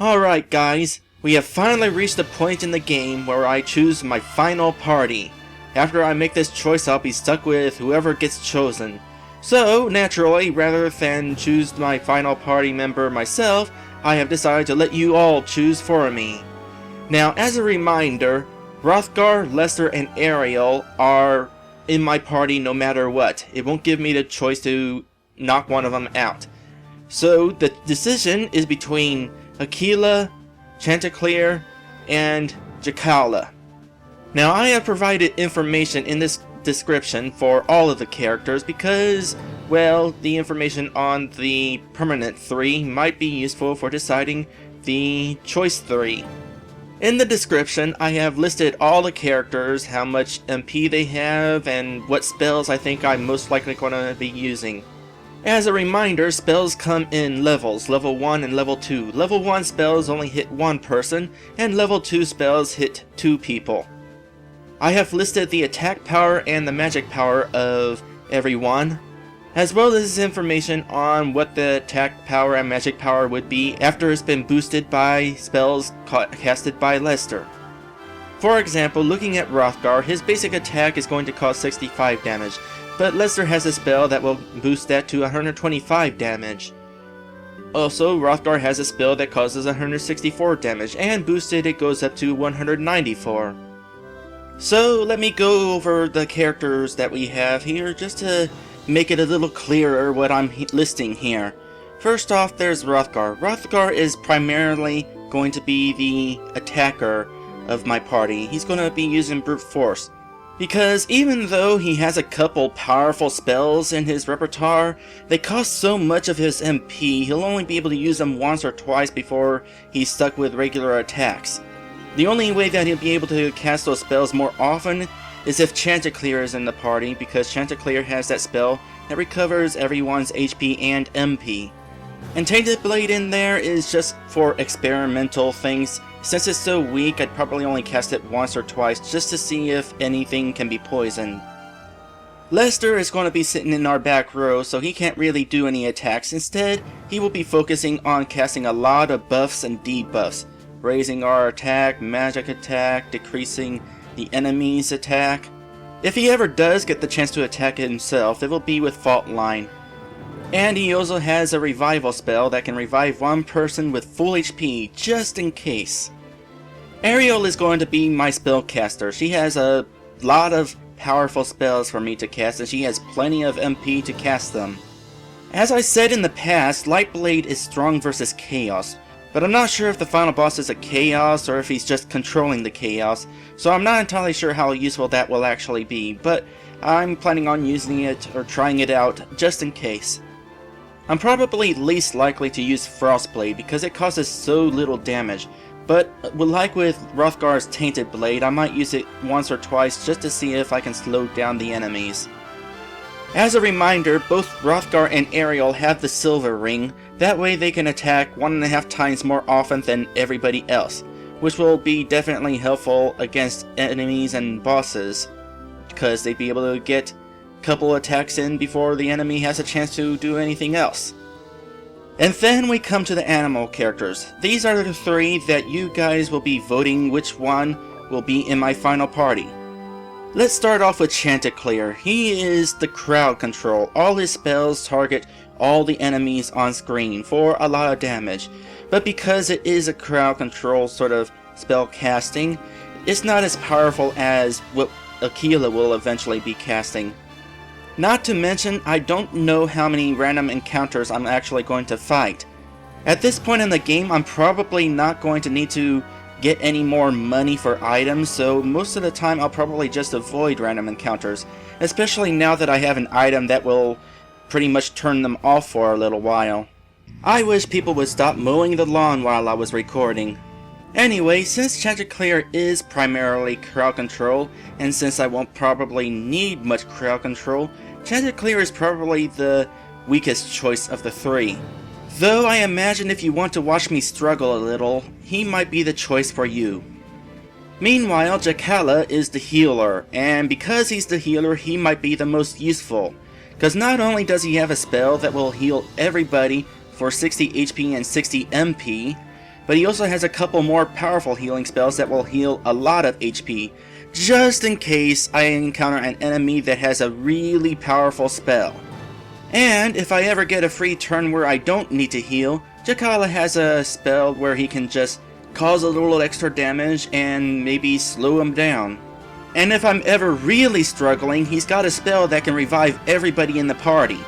Alright guys, we have finally reached the point in the game where I choose my final party. After I make this choice, I'll be stuck with whoever gets chosen. So, naturally, rather than choose my final party member myself, I have decided to let you all choose for me. Now, as a reminder, Rothgar, Lestor, and Ariel are in my party no matter what. It won't give me the choice to knock one of them out. So, the decision is between Aquila, Chanticleer, and Jakala. Now I have provided information in this description for all of the characters because, well, the information on the permanent 3 might be useful for deciding the choice 3. In the description I have listed all the characters, how much MP they have, and what spells I think I'm most likely going to be using. As a reminder, spells come in levels, level 1 and level 2. Level 1 spells only hit one person, and level 2 spells hit 2 people. I have listed the attack power and the magic power of everyone, as well as information on what the attack power and magic power would be after it's been boosted by spells casted by Lestor. For example, looking at Rothgar, his basic attack is going to cause 65 damage. But Lestor has a spell that will boost that to 125 damage. Also, Rothgar has a spell that causes 164 damage, and boosted it goes up to 194. So let me go over the characters that we have here, just to make it a little clearer what I'm listing here. First off, there's Rothgar. Rothgar is primarily going to be the attacker of my party. He's going to be using brute force. Because even though he has a couple powerful spells in his repertoire, they cost so much of his MP, he'll only be able to use them once or twice before he's stuck with regular attacks. The only way that he'll be able to cast those spells more often is if Chanticleer is in the party, because Chanticleer has that spell that recovers everyone's HP and MP. And Tainted Blade in there is just for experimental things. Since it's so weak, I'd probably only cast it once or twice just to see if anything can be poisoned. Lestor is going to be sitting in our back row, so he can't really do any attacks. Instead, he will be focusing on casting a lot of buffs and debuffs, raising our attack, magic attack, decreasing the enemy's attack. If he ever does get the chance to attack himself, it will be with Fault Line. And he also has a revival spell that can revive one person with full HP, just in case. Ariel is going to be my spellcaster. She has a lot of powerful spells for me to cast, and she has plenty of MP to cast them. As I said in the past, Light Blade is strong versus Chaos, but I'm not sure if the final boss is a Chaos or if he's just controlling the Chaos, so I'm not entirely sure how useful that will actually be, but I'm planning on using it or trying it out just in case. I'm probably least likely to use Frostblade because it causes so little damage, but like with Rothgar's Tainted Blade, I might use it once or twice just to see if I can slow down the enemies. As a reminder, both Rothgar and Ariel have the Silver Ring, that way they can attack 1.5 times more often than everybody else, which will be definitely helpful against enemies and bosses, because they'd be able to get couple attacks in before the enemy has a chance to do anything else. And then we come to the animal characters. These are the 3 that you guys will be voting which one will be in my final party. Let's start off with Chanticleer. He is the crowd control. All his spells target all the enemies on screen for a lot of damage. But because it is a crowd control sort of spell casting, it's not as powerful as what Aquila will eventually be casting. Not to mention, I don't know how many random encounters I'm actually going to fight. At this point in the game, I'm probably not going to need to get any more money for items, so most of the time I'll probably just avoid random encounters, especially now that I have an item that will pretty much turn them off for a little while. I wish people would stop mowing the lawn while I was recording. Anyway, since Chanticleer is primarily crowd control, and since I won't probably need much crowd control, Chanticleer is probably the weakest choice of the 3. Though I imagine if you want to watch me struggle a little, he might be the choice for you. Meanwhile, Jakala is the healer, and because he's the healer, he might be the most useful. Because not only does he have a spell that will heal everybody for 60 HP and 60 MP, but he also has a couple more powerful healing spells that will heal a lot of HP, just in case I encounter an enemy that has a really powerful spell. And if I ever get a free turn where I don't need to heal, Jakala has a spell where he can just cause a little extra damage and maybe slow him down. And if I'm ever really struggling, he's got a spell that can revive everybody in the party.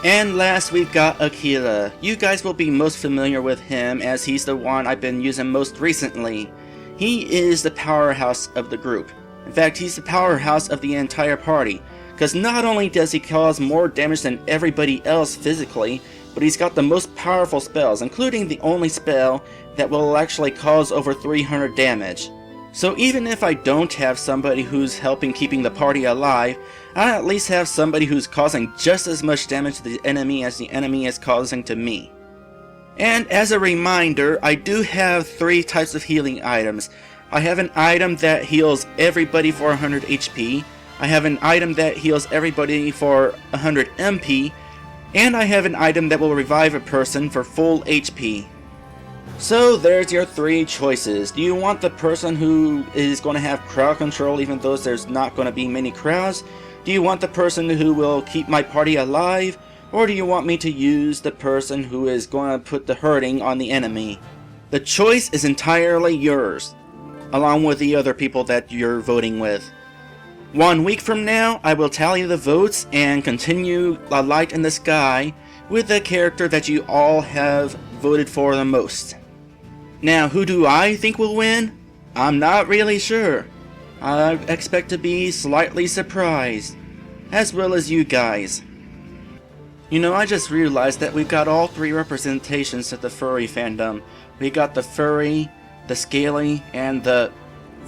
And last, we've got Aquila. You guys will be most familiar with him as he's the one I've been using most recently. He is the powerhouse of the group. In fact, he's the powerhouse of the entire party, because not only does he cause more damage than everybody else physically, but he's got the most powerful spells, including the only spell that will actually cause over 300 damage. So even if I don't have somebody who's helping keeping the party alive, I at least have somebody who's causing just as much damage to the enemy as the enemy is causing to me. And as a reminder, I do have 3 types of healing items. I have an item that heals everybody for 100 HP, I have an item that heals everybody for 100 MP, and I have an item that will revive a person for full HP. So there's your 3 choices. Do you want the person who is going to have crowd control even though there's not going to be many crowds? Do you want the person who will keep my party alive? Or do you want me to use the person who is going to put the hurting on the enemy? The choice is entirely yours, along with the other people that you're voting with. 1 week from now, I will tally the votes and continue A Light in the Sky with the character that you all have voted for the most. Now, who do I think will win? I'm not really sure. I expect to be slightly surprised, as well as you guys. You know, I just realized that we've got all 3 representations of the furry fandom. We got the furry, the scaly, and the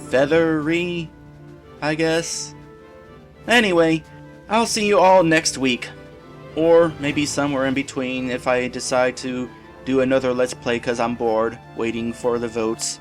feathery, I guess. Anyway, I'll see you all next week. Or maybe somewhere in between if I decide to do another Let's Play because I'm bored, waiting for the votes.